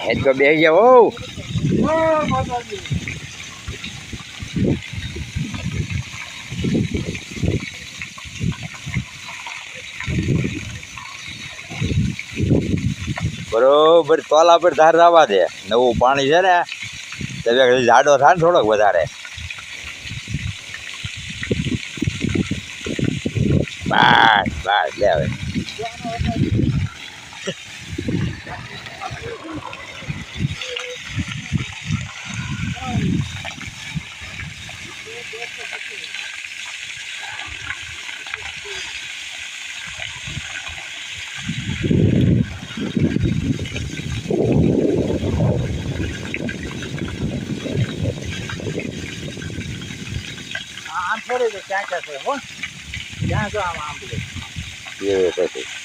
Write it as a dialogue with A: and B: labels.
A: હેડ તો બેસી જાઓ. બરોબર તોલા પર ધાર જવા દે. નવું પાણી છે ને તમે જાડો થાય ને થોડોક વધારે. બસ બસ લે હવે.
B: આમ થોડી ક્યાં ક્યાં છે હો. ક્યાં જો આમ આમ
A: એ પછી